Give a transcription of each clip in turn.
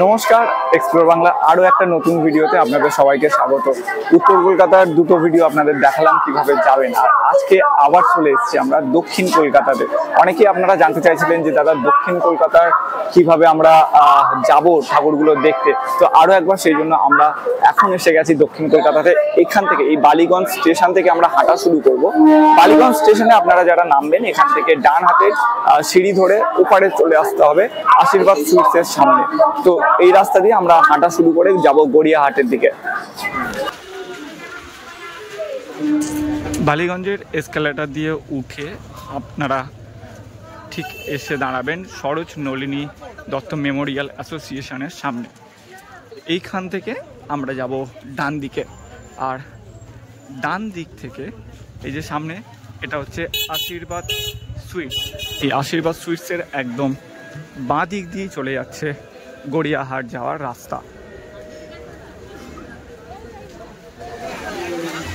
নমস্কার, এক্সপ্লোর বাংলা আরো একটা নতুন ভিডিওতে আপনাদের সবাইকে স্বাগত। উত্তর কলকাতার দুটো ভিডিও আপনাদের দেখালাম কিভাবে যাবেন, আর আজকে আবার চলে এসেছি আমরা দক্ষিণ কলকাতাতে। অনেকেই আপনারা জানতে চাইছিলেন যে দাদা দক্ষিণ কলকাতার কিভাবে আমরা যাব ঠাকুরগুলো দেখতে, তো আরো একবার সেই জন্য আমরা এখন এসে গেছি দক্ষিণ কলকাতাতে। এখান থেকে এই বালিগঞ্জ স্টেশন থেকে আমরা হাঁটা শুরু করব। বালিগঞ্জ স্টেশনে আপনারা যারা নামবেন এখান থেকে ডান হাতে সিঁড়ি ধরে ওপারে চলে আসতে হবে আশীর্বাদ সুইটসের সামনে। তো এই রাস্তা দিয়ে আমরা হাঁটা শুরু করে যাব গড়িয়াহাটের দিকে। বালিগঞ্জের এসকেলেটর দিয়ে উঠে আপনারা ঠিক এসে দাঁড়াবেন সরোজ নলিনী দত্ত মেমোরিয়াল অ্যাসোসিয়েশনের সামনে। এইখান থেকে আমরা যাব ডান দিকে, আর ডান দিক থেকে এই যে সামনে এটা হচ্ছে আশীর্বাদ সুইটস। এই আশীর্বাদ সুইটসের একদম বাঁ দিক দিয়ে চলে যাচ্ছে গড়িয়াহাট যাওয়ার রাস্তা।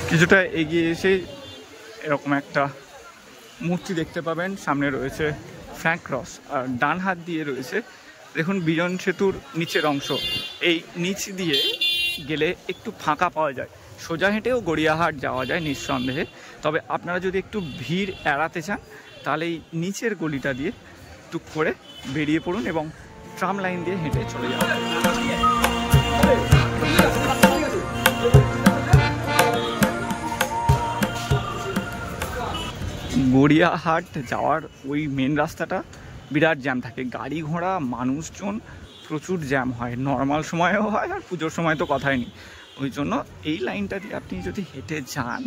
কিছুটা এগিয়ে এসে এরকম একটা মূর্তি দেখতে পাবেন, সামনে রয়েছে ফ্ল্যাগ ক্রস, আর ডান হাত দিয়ে রয়েছে দেখুন বিজন সেতুর নিচের অংশ। এই নিচ দিয়ে গেলে একটু ফাঁকা পাওয়া যায়, সোজা হেঁটেও গড়িয়াহাট যাওয়া যায় নিঃসন্দেহে। তবে আপনারা যদি একটু ভিড় এড়াতে চান তাহলে এই নিচের গলিটা দিয়ে টুক করে বেরিয়ে পড়ুন এবং ট্রাম লাইন দিয়ে হেঁটে চলে যাবেন। গড়িয়াহাট যাওয়ার ওই মেন রাস্তাটা বিরাট জ্যাম থাকে, গাড়ি ঘোড়া মানুষজন প্রচুর জ্যাম হয়, নর্মাল সময়েও হয় আর পুজোর সময় তো কথাই নেই। ওই জন্য এই লাইনটা দিয়ে আপনি যদি হেঁটে যান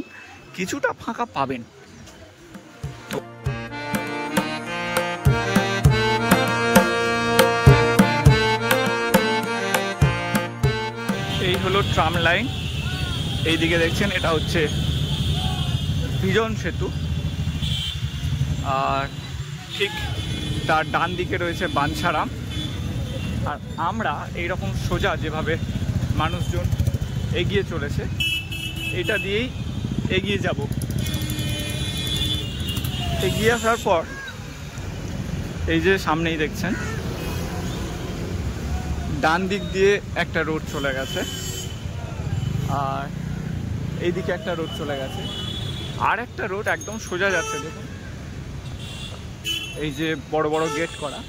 কিছুটা ফাঁকা পাবেন। তো এই হলো ট্রাম লাইন, এইদিকে দেখছেন এটা হচ্ছে বিজন সেতু, আর ঠিক তার ডান দিকে রয়েছে বাঞ্ছারাম। আর আমরা এইরকম সোজা যেভাবে মানুষজন এগিয়ে চলেছে এটা দিয়েই এগিয়ে যাব। এগিয়ে আসার পর এই যে সামনেই দেখছেন ডান দিক দিয়ে একটা রোড চলে গেছে, আর এইদিকে একটা রোড চলে গেছে, আর একটা রোড একদম সোজা যাচ্ছে। দেখুন এই যে বড় বড় গেট করা,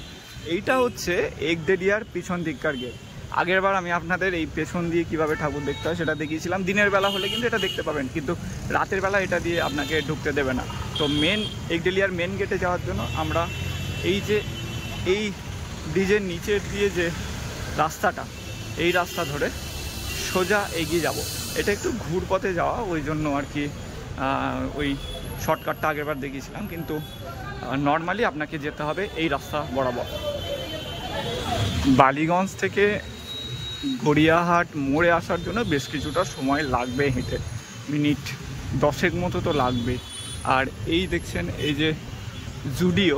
এইটা হচ্ছে একদেলিয়ার পিছন দিককার গেট। আগের বার আমি আপনাদের এই পেছন দিয়ে কিভাবে ঠাকুর দেখতে হয় সেটা দেখিয়েছিলাম। দিনের বেলা হলে কিন্তু এটা দেখতে পাবেন, কিন্তু রাতের বেলা এটা দিয়ে আপনাকে ঢুকতে দেবে না। তো মেন একদেলিয়ার মেন গেটে যাওয়ার জন্য আমরা এই যে এই ব্রিজের নিচের দিয়ে যে রাস্তাটা, এই রাস্তা ধরে সোজা এগিয়ে যাব। এটা একটু ঘুরপথে যাওয়া, ওই জন্য আর কি ওই শর্টকাটটা আগেরবার দেখিয়েছিলাম, কিন্তু নর্মালি আপনাকে যেতে হবে এই রাস্তা বরাবর। বালিগঞ্জ থেকে গড়িয়াহাট মোড়ে আসার জন্য বেশ কিছুটা সময় লাগবে, হেঁটে মিনিট 10 মতো তো লাগবে। আর এই দেখছেন এই যে জুডিও,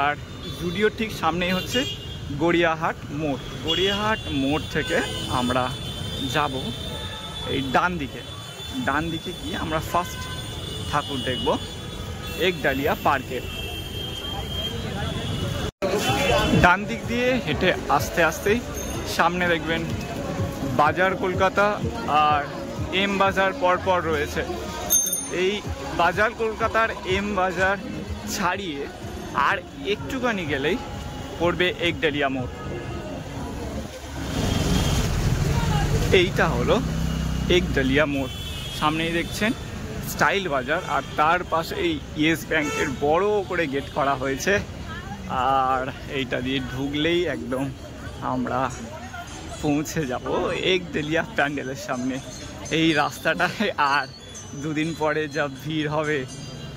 আর জুডিওর ঠিক সামনেই হচ্ছে গড়িয়াহাট মোড়। গড়িয়াহাট মোড় থেকে আমরা যাব এই ডান দিকে। ডান দিকে গিয়ে আমরা ফার্স্ট ঠাকুর দেখব একডালিয়া পার্কে। ডান দিক দিয়ে হেঁটে আস্তে আস্তেই সামনে দেখবেন বাজার কলকাতা আর এম বাজার পরপর রয়েছে। এই বাজার কলকাতার এম বাজার ছাড়িয়ে আর একটুখানি গেলেই পড়বে একডালিয়া মোড়। এইটা হলো একডালিয়া মোড়। সামনেই দেখছেন স্টাইল বাজার, আর তার পাশে এই ইয়েস ব্যাংকের বড় করে গেট করা হয়েছে। আর এইটা দিয়ে ঢুকলেই একদম আমরা পৌঁছে যাব একডালিয়া প্যান্ডেলের সামনে। এই রাস্তাটায় আর দুদিন পরে যা ভিড় হবে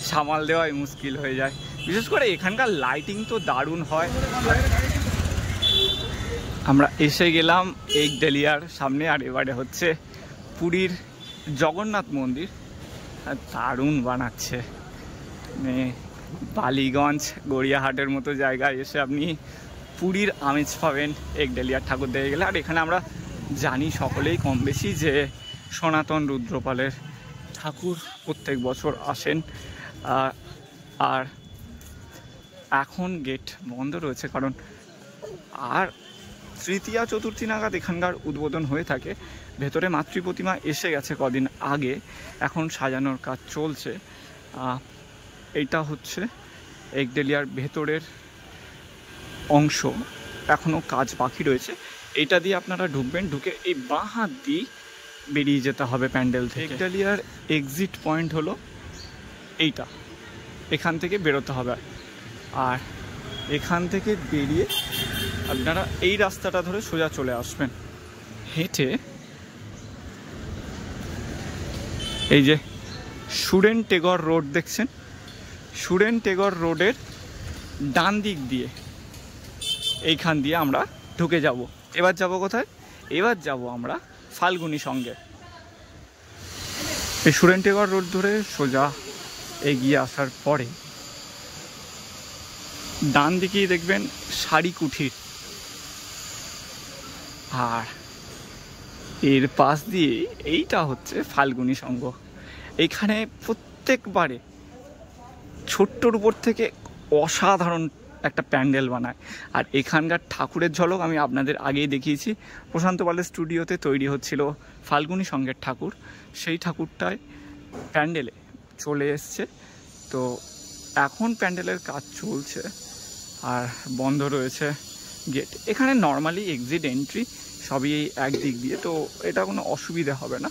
সামাল দেওয়াই মুশকিল হয়ে যায়, বিশেষ করে এখানকার লাইটিং তো দারুণ হয়। আমরা এসে গেলাম একডালিয়ার সামনে, আর এবারে হচ্ছে পুরীর জগন্নাথ মন্দির, দারুণ বানাচ্ছে। বালিগঞ্জ গড়িয়াহাটের মতো জায়গায় এসে আপনি পুরীর আমেজ পাবেন একডালিয়ার ঠাকুর দেখে গেলে। আর এখানে আমরা জানি সকলেই কম বেশি যে সনাতন রুদ্রপালের ঠাকুর প্রত্যেক বছর আসেন, আর এখন গেট বন্ধ রয়েছে কারণ আর তৃতীয়া চতুর্থী নাগাদ এখানকার উদ্বোধন হয়ে থাকে। ভেতরে মাতৃ প্রতিমা এসে গেছে কদিন আগে, এখন সাজানোর কাজ চলছে। এইটা হচ্ছে একডেলিয়ার ভেতরের অংশ, এখনও কাজ বাকি রয়েছে। এইটা দিয়ে আপনারা ঢুকবেন, ঢুকে এই বাঁ হাত দিয়ে বেরিয়ে যেতে হবে প্যান্ডেল থেকে। একডেলিয়ার এক্সিট পয়েন্ট হলো এইটা, এখান থেকে বেরোতে হবে। আর এখান থেকে বেরিয়ে আপনারা এই রাস্তাটা ধরে সোজা চলে আসবেন, হেঁটে এই যে সুরেন টেগর রোড দেখছেন, সুরেন টেগর রোডের ডান দিক দিয়ে এইখান দিয়ে আমরা ঢুকে যাব। এবার যাব কোথায়? এবার যাব আমরা ফাল্গুনী সঙ্গে। এই সুরেন টেগর রোড ধরে সোজা এগিয়ে আসার পরে ডান দিকেই দেখবেন শাড়ি কুঠির, আর এর পাশ দিয়ে এইটা হচ্ছে ফাল্গুনী সংঘ। এইখানে প্রত্যেকবারে ছোট্টর উপর থেকে অসাধারণ একটা প্যান্ডেল বানায়। আর এখানকার ঠাকুরের ঝলক আমি আপনাদের আগেই দেখিয়েছি, প্রশান্ত পালের স্টুডিওতে তৈরি হচ্ছিল ফাল্গুনী সংঘের ঠাকুর, সেই ঠাকুরটায় প্যান্ডেলে চলে এসছে। তো এখন প্যান্ডেলের কাজ চলছে আর বন্ধ রয়েছে গেট। এখানে নর্মালি এক্সিট এন্ট্রি সবই একদিক দিয়ে, তো এটা কোনো অসুবিধা হবে না।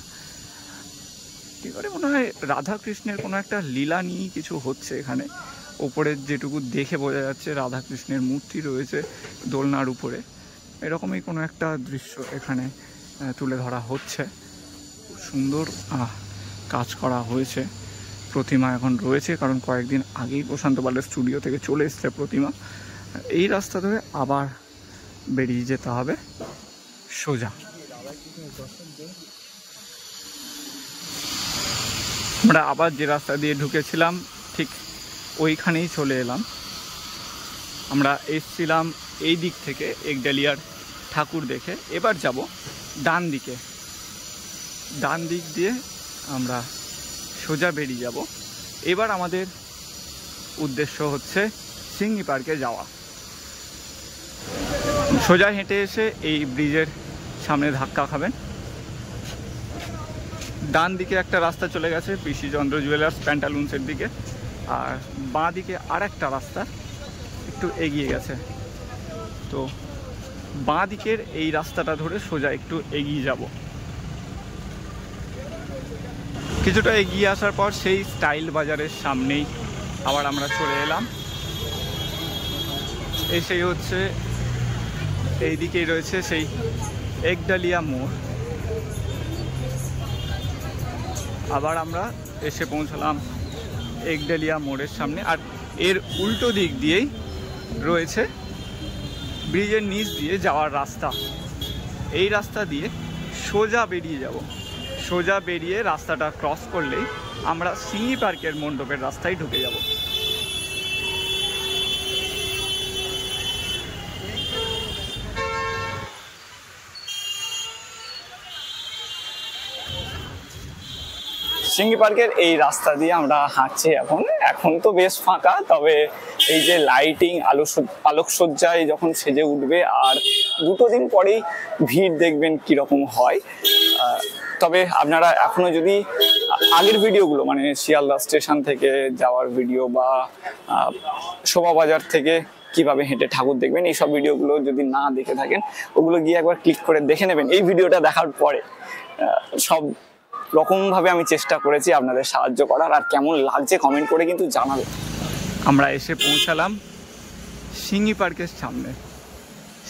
এবারে মনে হয় রাধাকৃষ্ণের কোনো একটা লীলা নিয়ে কিছু হচ্ছে এখানে। ওপরের যেটুকু দেখে বোঝা যাচ্ছে রাধাকৃষ্ণের মূর্তি রয়েছে দোলনার উপরে, এরকমই কোনো একটা দৃশ্য এখানে তুলে ধরা হচ্ছে। খুব সুন্দর কাজ করা হয়েছে। প্রতিমা এখন রয়েছে, কারণ কয়েকদিন আগেই প্রশান্ত পালের স্টুডিও থেকে চলে এসছে প্রতিমা। এই রাস্তা ধরে আবার বেরিয়ে যেতে হবে সোজা। আমরা আবার যে রাস্তা দিয়ে ঢুকেছিলাম ঠিক ওইখানেই চলে এলাম। আমরা এসছিলাম এই দিক থেকে একডেলিয়ার ঠাকুর দেখে, এবার যাব ডান দিকে। ডান দিক দিয়ে আমরা সোজা বেরিয়ে যাব। এবার আমাদের উদ্দেশ্য হচ্ছে সিংহি পার্কে যাওয়া। সোজা হেঁটে এসে এই ব্রিজের সামনে ধাক্কা খাবেন, ডান দিকে একটা রাস্তা চলে গেছে পিসি চন্দ্র জুয়েলার্স প্যান্টালুন্সের দিকে, আর বাঁ দিকে আর একটা রাস্তা একটু এগিয়ে গেছে। তো বাঁ দিকের এই রাস্তাটা ধরে সোজা একটু এগিয়ে যাব। কিছুটা এগিয়ে আসার পর সেই স্টাইল বাজারের সামনেই আবার আমরা চলে এলাম। এসেই হচ্ছে এই দিকেই রয়েছে সেই একডালিয়া মোড়। আবার আমরা এসে পৌঁছলাম একডালিয়া মোড়ের সামনে, আর এর উল্টো দিক দিয়েই রয়েছে ব্রিজের নিচ দিয়ে যাওয়ার রাস্তা। এই রাস্তা দিয়ে সোজা বেরিয়ে যাব। সোজা বেরিয়ে রাস্তাটা ক্রস করলেই আমরা সিংহি পার্কের মণ্ডপের রাস্তায় ঢুকে যাব। সিংহি পার্কের এই রাস্তা দিয়ে আমরা হাঁটছি। এখন তো বেশ ফাঁকা, তবে এই যে লাইটিং আলোকসজ্জায় যখন সেজে উঠবে আর দুটো দিন পরেই ভিড় দেখবেন কীরকম হয়। তবে আপনারা এখনো যদি আগের ভিডিওগুলো মানে শিয়ালদা স্টেশন থেকে যাওয়ার ভিডিও বা শোভাবাজার থেকে কিভাবে হেঁটে ঠাকুর দেখবেন এইসব ভিডিওগুলো যদি না দেখে থাকেন, ওগুলো গিয়ে একবার ক্লিক করে দেখে নেবেন। এই ভিডিওটা দেখার পরে সব রকমভাবে আমি চেষ্টা করেছি আপনাদের সাহায্য করার, আর কেমন লাগছে কমেন্ট করে কিন্তু জানাবেন। আমরা এসে পৌঁছালাম সিংহি পার্কের সামনে।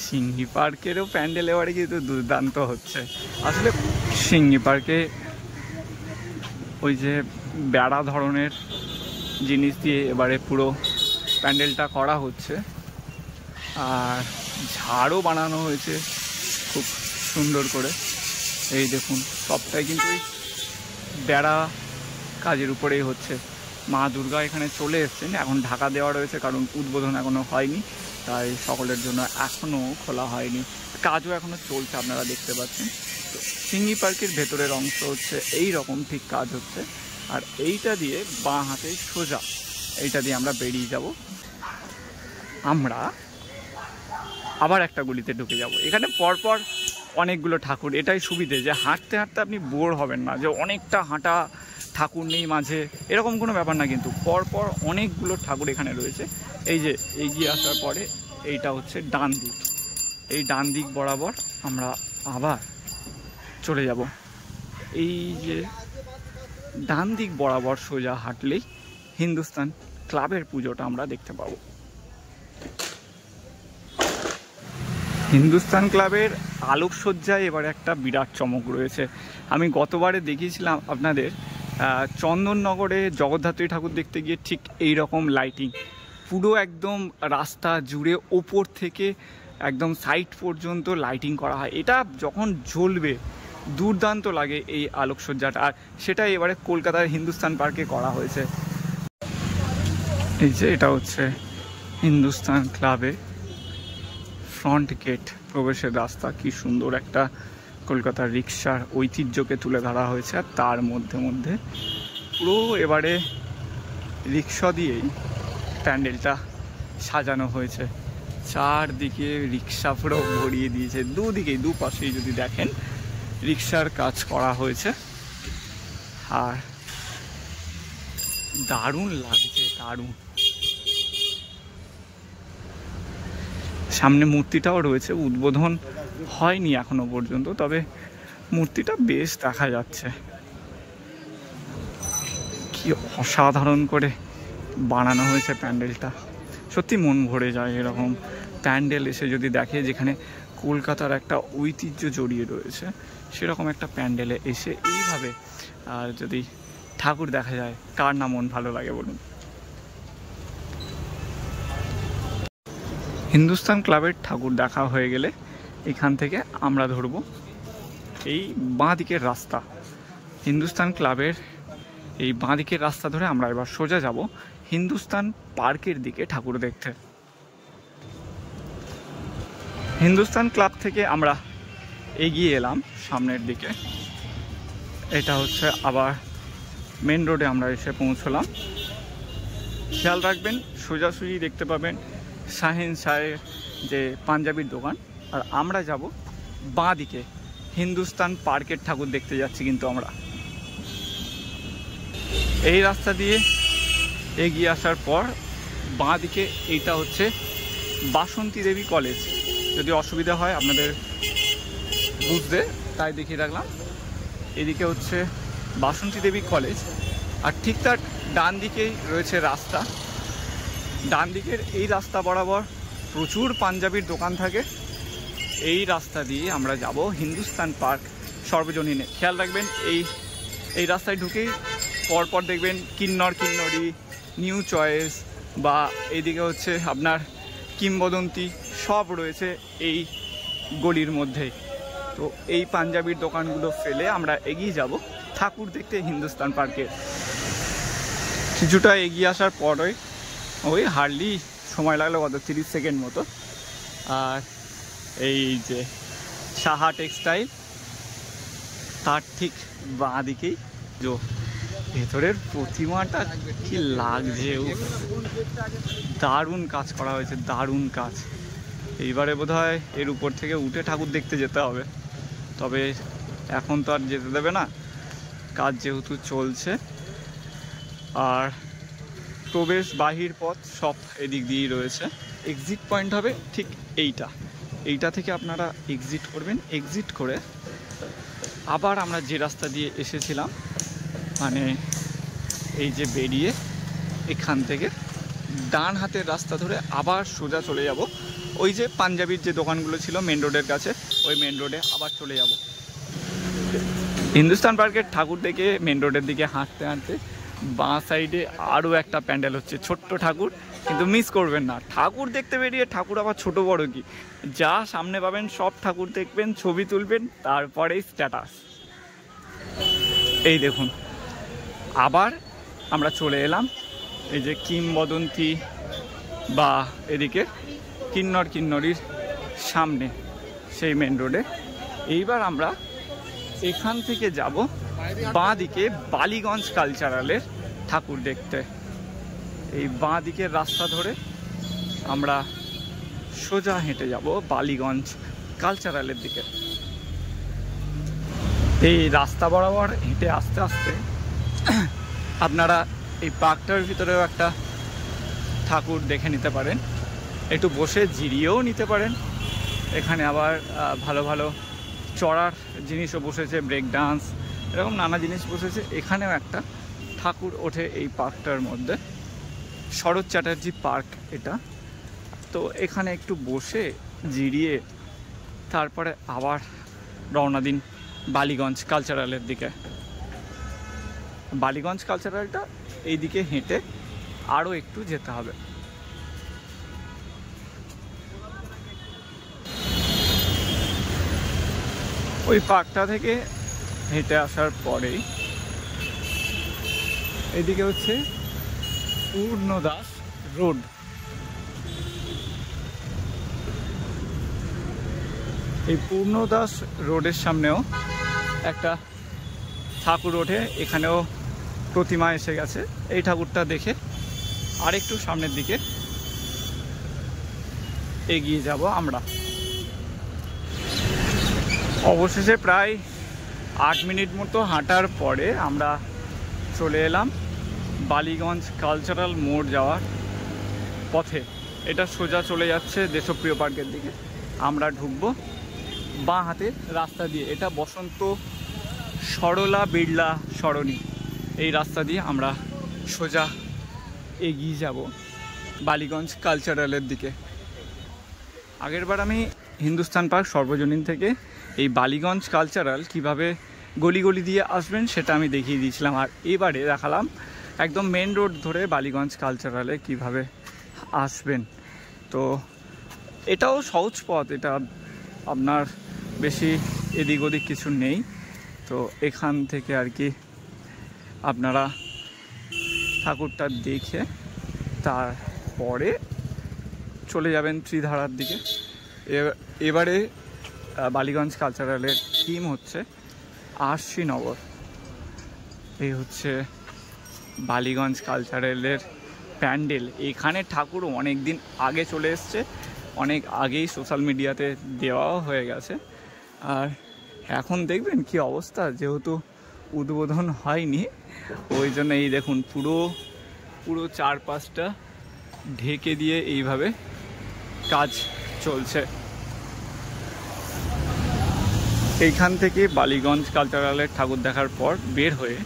সিংহি পার্কেরও প্যান্ডেল এবারে কিন্তু দুর্দান্ত হচ্ছে। আসলে সিংহি পার্কে ওই যে বেড়া ধরনের জিনিস দিয়ে এবারে পুরো প্যান্ডেলটা করা হচ্ছে, আর ঝাড়ও বানানো হয়েছে খুব সুন্দর করে। এই দেখুন, সবটাই কিন্তু এই বেড়া কাজের উপরেই হচ্ছে। মা দুর্গা এখানে চলে এসছেন, এখন ঢাকা দেওয়া রয়েছে কারণ উদ্বোধন এখনও হয়নি, তাই সকলের জন্য এখনও খোলা হয়নি, কাজও এখনও চলছে আপনারা দেখতে পাচ্ছেন। তো সিংহি পার্কের ভেতরের অংশ হচ্ছে এই রকম ঠিক কাজ হচ্ছে, আর এইটা দিয়ে বাঁ হাতে সোজা এইটা দিয়ে আমরা বেরিয়ে যাব। আমরা আবার একটা গলিতে ঢুকে যাব। এখানে পরপর অনেকগুলো ঠাকুর, এটাই সুবিধে যে হাঁটতে হাঁটতে আপনি বোর হবেন না, যে অনেকটা হাঁটা ঠাকুর নেই মাঝে, এরকম কোনো ব্যাপার না। কিন্তু পরপর অনেকগুলো ঠাকুর এখানে রয়েছে। এই যে এগিয়ে আসার পরে এইটা হচ্ছে ডান দিক, এই ডান দিক বরাবর আমরা আবার চলে যাব। এই যে ডান দিক বরাবর সোজা হাঁটলেই হিন্দুস্তান ক্লাবের পুজোটা আমরা দেখতে পাবো। হিন্দুস্তান ক্লাবের আলোকসজ্জায় এবার একটা বিরাট চমক রয়েছে। আমি গতবারে দেখিয়েছিলাম আপনাদের চন্দননগরে জগদ্ধাত্রী ঠাকুর দেখতে গিয়ে ঠিক এই রকম লাইটিং, পুরো একদম রাস্তা জুড়ে ওপর থেকে একদম সাইড পর্যন্ত লাইটিং করা হয়। এটা যখন জ্বলবে দুর্দান্ত লাগে এই আলোকসজ্জাটা, আর সেটা এবারে কলকাতার হিন্দুস্তান পার্কে করা হয়েছে। এই যে এটা হচ্ছে হিন্দুস্তান ক্লাবে ফ্রন্ট গেট, প্রবেশের রাস্তা। কি সুন্দর একটা কলকাতার রিক্সার ঐতিহ্যকে তুলে ধরা হয়েছে, আর তার মধ্যে মধ্যে পুরো এবারে রিক্সা দিয়েই প্যান্ডেলটা সাজানো হয়েছে। চারদিকে রিক্সা পুরো ভরিয়ে দিয়েছে, দুদিকেই দুপাশেই যদি দেখেন রিক্সার কাজ করা হয়েছে। আর দারুণ লাগছে, দারুণ। সামনে মূর্তিটাও রয়েছে, উদ্বোধন হয়নি এখনো পর্যন্ত, তবে মূর্তিটা বেশ দেখা যাচ্ছে। কি অসাধারণ করে বানানো হয়েছে প্যান্ডেলটা, সত্যি মন ভরে যায় এরকম প্যান্ডেল এসে যদি দেখে, যেখানে কলকাতার একটা ঐতিহ্য জড়িয়ে রয়েছে, সেরকম একটা প্যান্ডেলে এসে এইভাবে আর যদি ঠাকুর দেখা যায়, কার না মন ভালো লাগে বলুন। হিন্দুস্তান ক্লাবের ঠাকুর দেখা হয়ে গেলে এখান থেকে আমরা ধরবো এই বাঁ দিকের রাস্তা। হিন্দুস্তান ক্লাবের এই বাঁ দিকের রাস্তা ধরে আমরা এবার সোজা যাব হিন্দুস্তান পার্কের দিকে ঠাকুর দেখতে। হিন্দুস্তান ক্লাব থেকে আমরা এগিয়ে এলাম সামনের দিকে, এটা হচ্ছে আবার মেন রোডে আমরা এসে পৌঁছলাম। খেয়াল রাখবেন সোজাসুজি দেখতে পাবেন শাহিন শাহের যে পাঞ্জাবির দোকান, আর আমরা যাব বাঁ দিকে হিন্দুস্তান পার্কের ঠাকুর দেখতে যাচ্ছি। কিন্তু আমরা এই রাস্তা দিয়ে এগিয়ে আসার পর বাঁ দিকে এইটা হচ্ছে বাসন্তী দেবী কলেজ। যদি অসুবিধা হয় আপনাদের বুঝতে, তাই দেখিয়ে রাখলাম। এদিকে হচ্ছে বাসন্তী দেবী কলেজ, আর ঠিক তার ডান দিকেই রয়েছে রাস্তা। ডান দিকের এই রাস্তা বরাবর প্রচুর পাঞ্জাবির দোকান থাকে। এই রাস্তা দিয়ে আমরা যাব হিন্দুস্তান পার্ক সর্বজনীনে। খেয়াল রাখবেন এই রাস্তায় ঢুকেই পরপর দেখবেন কিন্নর কিন্নরি, নিউ চয়েস, বা এইদিকে হচ্ছে আপনার কিংবদন্তি, সব রয়েছে এই গলির মধ্যেই। তো এই পাঞ্জাবির দোকানগুলো ফেলে আমরা এগিয়ে যাব ঠাকুর দেখতে হিন্দুস্তান পার্কে। কিছুটা এগিয়ে আসার পরে ওই হার্ডলি সময় লাগলো কত 30 সেকেন্ড মতো। আর এই যে সাহা টেক্সটাইল, তার ঠিক বাঁ দিকেই যে ভেতরের প্রতিমাটা কি লাগছে, দারুণ কাজ করা হয়েছে, দারুণ কাজ। এইবারে বোধহয় এর উপর থেকে উঠে ঠাকুর দেখতে যেতে হবে, তবে এখন তো আর যেতে দেবে না, কাজ যেহেতু চলছে। আর প্রবেশ বাহির পথ সব এদিক দিয়েই রয়েছে। এক্সিট পয়েন্ট হবে ঠিক এইটা থেকে আপনারা এক্সিট করবেন। এক্সিট করে আবার আমরা যে রাস্তা দিয়ে এসেছিলাম, মানে এই যে বেরিয়ে এখান থেকে ডান হাতের রাস্তা ধরে আবার সোজা চলে যাব ওই যে পাঞ্জাবির যে দোকানগুলো ছিল মেন রোডের কাছে, ওই মেন রোডে আবার চলে যাব। হিন্দুস্তান পার্কের ঠাকুর দেখে মেন রোডের দিকে হাঁটতে হাঁটতে বাঁ সাইডে আরও একটা প্যান্ডেল হচ্ছে, ছোট্ট ঠাকুর, কিন্তু মিস করবেন না। ঠাকুর দেখতে বেরিয়ে ঠাকুর আবার ছোট বড় কি, যা সামনে পাবেন সব ঠাকুর দেখবেন, ছবি তুলবেন, তারপরেই স্ট্যাটাস। এই দেখুন আবার আমরা চলে এলাম এই যে কিংবদন্তি বা এদিকে কিন্নর কিন্নরির সামনে সেই মেন রোডে। এইবার আমরা এখান থেকে যাব বাঁ দিকে বালিগঞ্জ কালচারালের ঠাকুর দেখতে। এই বাঁ দিকের রাস্তা ধরে আমরা সোজা হেঁটে যাব বালিগঞ্জ কালচারালের দিকে। এই রাস্তা বরাবর হেঁটে আস্তে আস্তে আপনারা এই পার্কটার ভিতরেও একটা ঠাকুর দেখে নিতে পারেন, একটু বসে জিরিয়েও নিতে পারেন। এখানে আবার ভালো ভালো চড়ার জিনিসও বসেছে, ব্রেক ডান্স, এরকম নানা জিনিস বসেছে। এখানেও একটা ঠাকুর ওঠে এই পার্কটার মধ্যে, শরৎ চ্যাটার্জি পার্ক এটা। তো এখানে একটু বসে জিরিয়ে তারপরে আবার রওনা দিন বালিগঞ্জ কালচারালের দিকে। বালিগঞ্জ কালচারালটা এই দিকে হেঁটে আরও একটু যেতে হবে। ওই পার্কটা থেকে হেঁটে আসার পরেই এদিকে হচ্ছে পূর্ণদাস রোড। এই পূর্ণদাস রোডের সামনেও একটা ঠাকুর ওঠে, এখানেও প্রতিমা এসে গেছে। এই ঠাকুরটা দেখে আরেকটু সামনের দিকে এগিয়ে যাব আমরা। অবশেষে প্রায় 8 মিনিট মতো হাঁটার পরে আমরা চলে এলাম বালিগঞ্জ কালচারাল মোড় যাওয়ার পথে। এটা সোজা চলে যাচ্ছে দেশপ্রিয় পার্কের দিকে। আমরা ঢুকবো বাঁ হাতের রাস্তা দিয়ে। এটা বসন্ত সরলা বিড়লা সরণি, এই রাস্তা দিয়ে আমরা সোজা এগিয়ে যাব বালিগঞ্জ কালচারালের দিকে। আগেরবার আমি হিন্দুস্তান পার্ক সর্বজনীন থেকে এই বালিগঞ্জ কালচারাল কিভাবে গলি গলি দিয়ে আসবেন সেটা আমি দেখিয়ে দিয়েছিলাম, আর এবারে দেখালাম একদম মেন রোড ধরে বালিগঞ্জ কালচারালে কিভাবে আসবেন। তো এটাও সহজ পথ, এটা আপনার বেশি এদিক ওদিক কিছু নেই। তো এখান থেকে আর কি আপনারা ঠাকুরটা দেখে তারপরে চলে যাবেন ত্রিধারার দিকে। এবারে বালিগঞ্জ কালচারালের থিম হচ্ছে আরশিনগর। এই হচ্ছে বালিগঞ্জ কালচারালের প্যান্ডেল। এখানে ঠাকুর অনেক দিন আগে চলে এসছে, অনেক আগেই সোশ্যাল মিডিয়াতে দেওয়াও হয়ে গেছে। আর এখন দেখবেন কি অবস্থা, যেহেতু উদ্বোধন হয়নি ওই জন্য এই দেখুন পুরো চারপাশটা ঢেকে দিয়ে এইভাবে কাজ চলছে। এইখান থেকে বালিগঞ্জ কালচারালের ঠাকুর দেখার পর বের হয়ে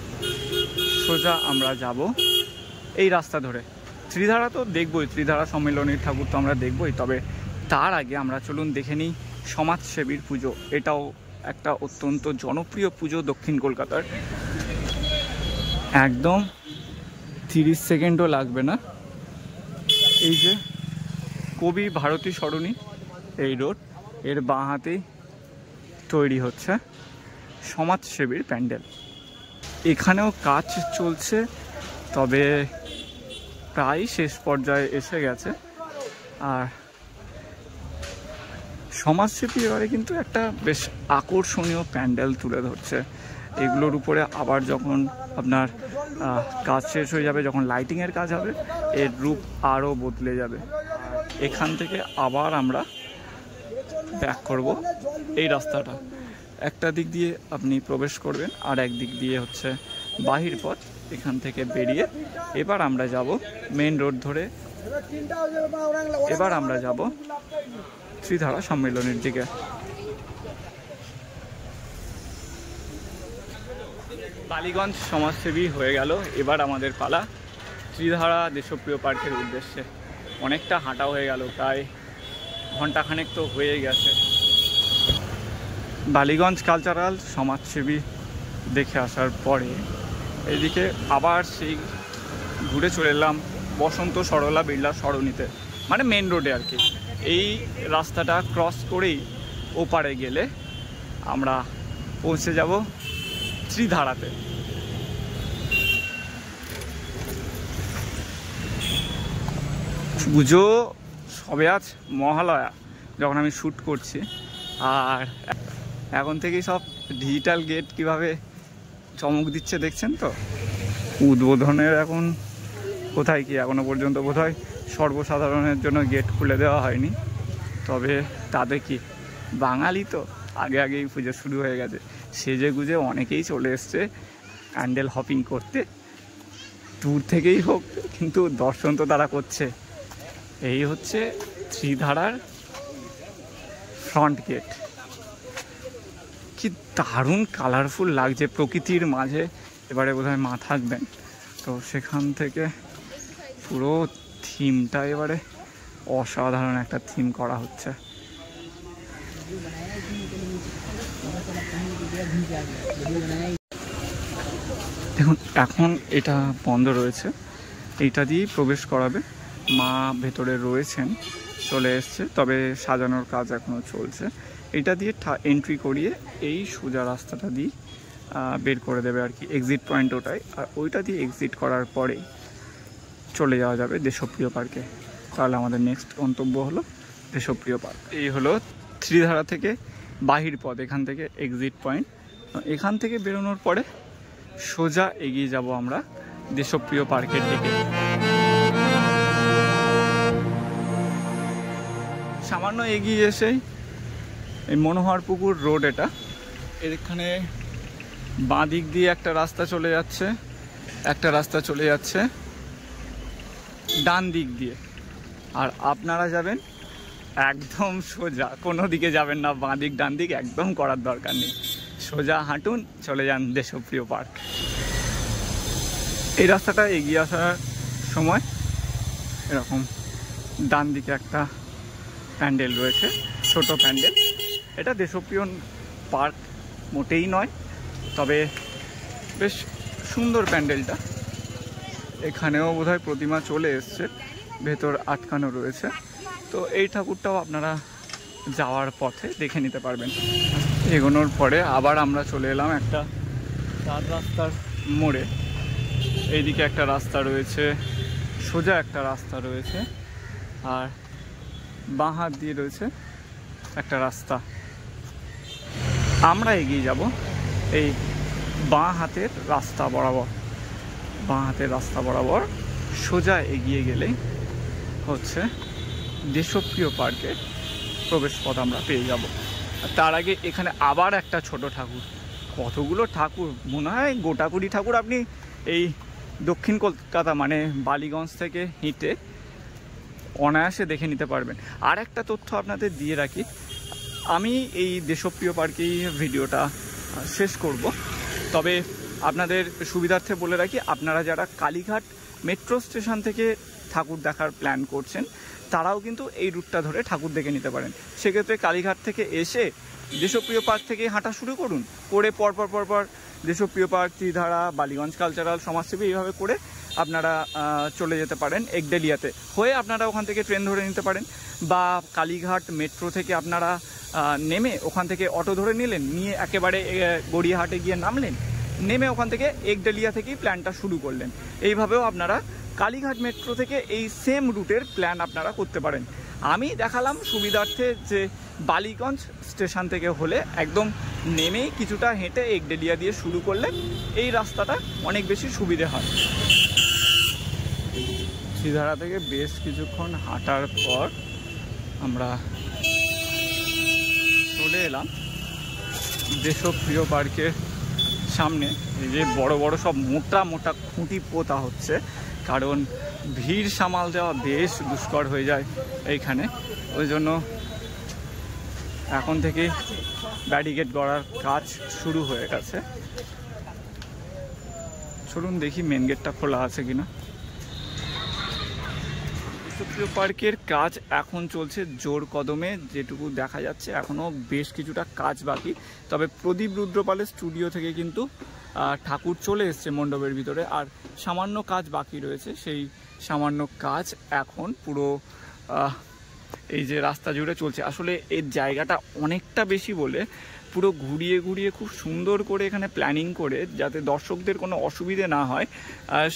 সোজা আমরা যাব এই রাস্তা ধরে। ত্রিধারা তো দেখবই, ত্রিধারা সম্মেলনের ঠাকুর তো আমরা দেখবই, তবে তার আগে আমরা চলুন দেখে নিই সমাজসেবীর পুজো। এটাও একটা অত্যন্ত জনপ্রিয় পুজো দক্ষিণ কলকাতার। একদম 30 সেকেন্ডও লাগবে না। এই যে কবি ভারতী সরণি, এই রোড, এর বাঁ হাতেই তৈরি হচ্ছে সমাজসেবীর প্যান্ডেল। এখানেও কাজ চলছে, তবে প্রায় শেষ পর্যায়ে এসে গেছে। আর সমাজসেবী এবারে কিন্তু একটা বেশ আকর্ষণীয় প্যান্ডেল তুলে ধরছে। এগুলোর উপরে আবার যখন আপনার কাজ শেষ হয়ে যাবে, যখন লাইটিংয়ের কাজ হবে, এর রূপ আরও বদলে যাবে। এখান থেকে আবার আমরা ব্যাক করব এই রাস্তাটা। একটা দিক দিয়ে আপনি প্রবেশ করবেন, আর এক দিক দিয়ে হচ্ছে বাহির পথ। এখান থেকে বেরিয়ে এবার আমরা যাব মেন রোড ধরে, এবার আমরা যাব ত্রিধারা সম্মেলনের দিকে। বালিগঞ্জ সমাজসেবী হয়ে গেল, এবার আমাদের পালা ত্রিধারা দেশপ্রিয় পার্কের উদ্দেশ্যে। অনেকটা হাঁটা হয়ে গেল, প্রায় ঘন্টাখানেক তো হয়ে গেছে। বালিগঞ্জ কালচারাল সমাজসেবী দেখে আসার পরে এদিকে আবার সেই ঘুরে চলে এলাম বসন্ত সরলা বিড়লা সরণিতে, মানে মেন রোডে আর কি। এই রাস্তাটা ক্রস করেই ওপারে গেলে আমরা পৌঁছে যাব ত্রিধারাতে। পুজো সবে আজ মহালয়া যখন আমি শ্যুট করছি, আর এখন থেকেই সব ডিজিটাল গেট কিভাবে চমক দিচ্ছে দেখছেন তো। উদ্বোধনের এখন কোথায় কি, এখনো পর্যন্ত বোধহয় সর্বসাধারণের জন্য গেট খুলে দেওয়া হয়নি। তবে তাতে কি, বাঙালি তো আগে আগেই পুজো শুরু হয়ে গেছে, সেজে গুজে অনেকেই চলে এসছে ক্যান্ডেল হপিং করতে, দূর থেকেই হোক কিন্তু দর্শন তো তারা করছে। এই হচ্ছে ত্রিধারার ফ্রন্ট গেট। কি দারুণ কালারফুল লাগছে প্রকৃতির মাঝে। এবারে বোধহয় মা থাকবেন, তো সেখান থেকে পুরো থিমটা এবারে অসাধারণ একটা থিম করা হচ্ছে। দেখুন এখন এটা বন্ধ রয়েছে, এইটা দিয়েই প্রবেশ করাবে। মা ভেতরে রয়েছেন, চলে এসছে, তবে সাজানোর কাজ এখনও চলছে। এটা দিয়ে এন্ট্রি করিয়ে এই সোজা রাস্তাটা দিয়ে বের করে দেবে আর কি, এক্সিট পয়েন্ট ওটাই। আর ওইটা দিয়ে এক্সিট করার পরেই চলে যাওয়া যাবে দেশপ্রিয় পার্কে। তাহলে আমাদের নেক্সট গন্তব্য হলো দেশপ্রিয় পার্ক। এই হলো ত্রিধারা থেকে বাহির পথ, এখান থেকে এক্সিট পয়েন্ট। এখান থেকে বেরোনোর পরে সোজা এগিয়ে যাব আমরা দেশপ্রিয় পার্কের দিকে। সামান্য এগিয়ে এসেই এই মনোহর পুকুর রোড, এটা এখানে বাঁ দিক দিয়ে একটা রাস্তা চলে যাচ্ছে, একটা রাস্তা চলে যাচ্ছে ডান দিক দিয়ে। আর আপনারা যাবেন একদম সোজা, কোনো দিকে যাবেন না, বাঁ দিক ডান দিক একদম করার দরকার নেই, সোজা হাঁটুন, চলে যান দেশপ্রিয় পার্ক। এই রাস্তাটা এগিয়ে আসার সময় এরকম ডান দিকে একটা প্যান্ডেল রয়েছে, ছোট প্যান্ডেল। এটা দেশপ্রিয় পার্ক মোটেই নয়, তবে বেশ সুন্দর প্যান্ডেলটা। এখানেও বোধহয় প্রতিমা চলে এসছে, ভেতর আটকানো রয়েছে। তো এই ঠাকুরটাও আপনারা যাওয়ার পথে দেখে নিতে পারবেন। এগোনোর পরে আবার আমরা চলে এলাম একটা চার রাস্তার মোড়ে। এইদিকে একটা রাস্তা রয়েছে, সোজা একটা রাস্তা রয়েছে, আর বাঁ হাত দিয়ে রয়েছে একটা রাস্তা। আমরা এগিয়ে যাব এই বাঁ হাতের রাস্তা বরাবর। বাঁ হাতের রাস্তা বরাবর সোজা এগিয়ে গেলেই হচ্ছে দেশপ্রিয় পার্কের প্রবেশ পথ আমরা পেয়ে যাব। তার আগে এখানে আবার একটা ছোট ঠাকুর, কতগুলো ঠাকুর, মনে হয় গোটাকুড়ি ঠাকুর আপনি এই দক্ষিণ কলকাতা মানে বালিগঞ্জ থেকে হেঁটে অনায়াসে দেখে নিতে পারবেন। আর একটা তথ্য আপনাদের দিয়ে রাখি, আমি এই দেশপ্রিয় পার্কেই ভিডিওটা শেষ করব, তবে আপনাদের সুবিধার্থে বলে রাখি, আপনারা যারা কালীঘাট মেট্রো স্টেশন থেকে ঠাকুর দেখার প্ল্যান করছেন তারাও কিন্তু এই রুটটা ধরে ঠাকুর দেখে নিতে পারেন। সেক্ষেত্রে কালীঘাট থেকে এসে দেশপ্রিয় পার্ক থেকে হাঁটা শুরু করুন, করে পরপর দেশপ্রিয় পার্ক, ত্রিধারা, বালিগঞ্জ কালচারাল, সমাজসেবী, এইভাবে করে আপনারা চলে যেতে পারেন একডেলিয়াতে হয়ে। আপনারা ওখান থেকে ট্রেন ধরে নিতে পারেন, বা কালীঘাট মেট্রো থেকে আপনারা নেমে ওখান থেকে অটো ধরে নিলেন, নিয়ে একেবারে গড়িয়াহাটে গিয়ে নামলেন, নেমে ওখান থেকে একডেলিয়া থেকেই প্ল্যানটা শুরু করলেন। এইভাবেও আপনারা কালীঘাট মেট্রো থেকে এই সেম রুটের প্ল্যান আপনারা করতে পারেন। আমি দেখালাম সুবিধার্থে যে বালিগঞ্জ স্টেশন থেকে হলে একদম নেমেই কিছুটা হেঁটে একডেলিয়া দিয়ে শুরু করলে এই রাস্তাটা অনেক বেশি সুবিধে হয়। ত্রিধারা থেকে বেশ কিছুক্ষণ হাঁটার পর আমরা চলে এলাম দেশপ্রিয় পার্কের সামনে। এই যে বড় বড় সব মোটা মোটা খুঁটি পোতা হচ্ছে, কারণ ভিড় সামাল দেওয়া বেশ দুষ্কর হয়ে যায় এইখানে, ওই জন্য এখন থেকে ব্যারিকেড গড়ার কাজ শুরু হয়ে গেছে। চলুন দেখি মেন গেটটা খোলা আছে কিনা। দেশপ্রিয় পার্কের কাজ এখন চলছে জোর কদমে, যেটুকু দেখা যাচ্ছে এখনও বেশ কিছুটা কাজ বাকি। তবে প্রদীপ রুদ্রপালের স্টুডিও থেকে কিন্তু ঠাকুর চলে এসছে মণ্ডপের ভিতরে, আর সামান্য কাজ বাকি রয়েছে। সেই সামান্য কাজ এখন পুরো এই যে রাস্তা জুড়ে চলছে। আসলে এর জায়গাটা অনেকটা বেশি বলে পুরো ঘুরিয়ে ঘুরিয়ে খুব সুন্দর করে এখানে প্ল্যানিং করে, যাতে দর্শকদের কোনো অসুবিধে না হয়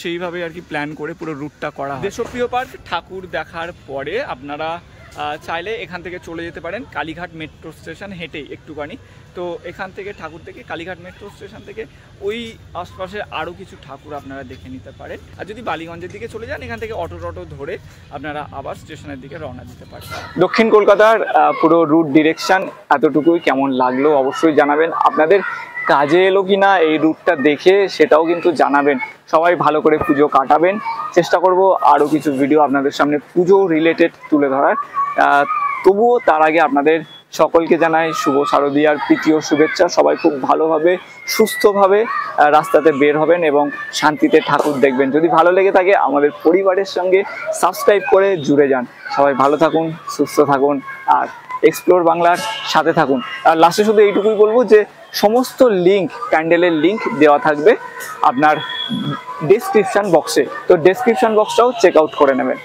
সেইভাবে আর কি প্ল্যান করে পুরো রুটটা করা হয়। দেশপ্রিয় পার্ক ঠাকুর দেখার পরে আপনারা চাইলে এখান থেকে চলে যেতে পারেন কালীঘাট মেট্রো স্টেশন হেঁটেই একটুখানি। তো এখান থেকে ঠাকুর থেকে কালীঘাট মেট্রো স্টেশন থেকে ওই আশপাশে আরও কিছু ঠাকুর আপনারা দেখে নিতে পারেন। আর যদি বালিগঞ্জের দিকে চলে যান এখান থেকে অটো ধরে আপনারা আবার স্টেশনের দিকে রওনা দিতে পারেন। দক্ষিণ কলকাতার পুরো রুট ডিরেকশন এতটুকুই। কেমন লাগলো অবশ্যই জানাবেন। আপনাদের কাজে এলো কিনা এই রুটটা দেখে সেটাও কিন্তু জানাবেন। সবাই ভালো করে পুজো কাটাবেন। চেষ্টা করব আরও কিছু ভিডিও আপনাদের সামনে পুজো রিলেটেড তুলে ধরার। তবুও তার আগে আপনাদের সকলকে জানাই শুভ শারদীয়ার প্রীতি ও শুভেচ্ছা। সবাই খুব ভালোভাবে সুস্থভাবে রাস্তাতে বের হবেন এবং শান্তিতে ঠাকুর দেখবেন। যদি ভালো লেগে থাকে আমাদের পরিবারের সঙ্গে সাবস্ক্রাইব করে জুড়ে যান। সবাই ভালো থাকুন, সুস্থ থাকুন আর এক্সপ্লোর বাংলার সাথে থাকুন। আর লাস্টে শুধু এইটুকুই বলবো যে সমস্ত লিঙ্ক, প্যান্ডেলের লিঙ্ক দেওয়া থাকবে আপনার ডেসক্রিপশন বক্সে। তো ডেসক্রিপশন বক্সটাও চেক আউট করে নেবেন।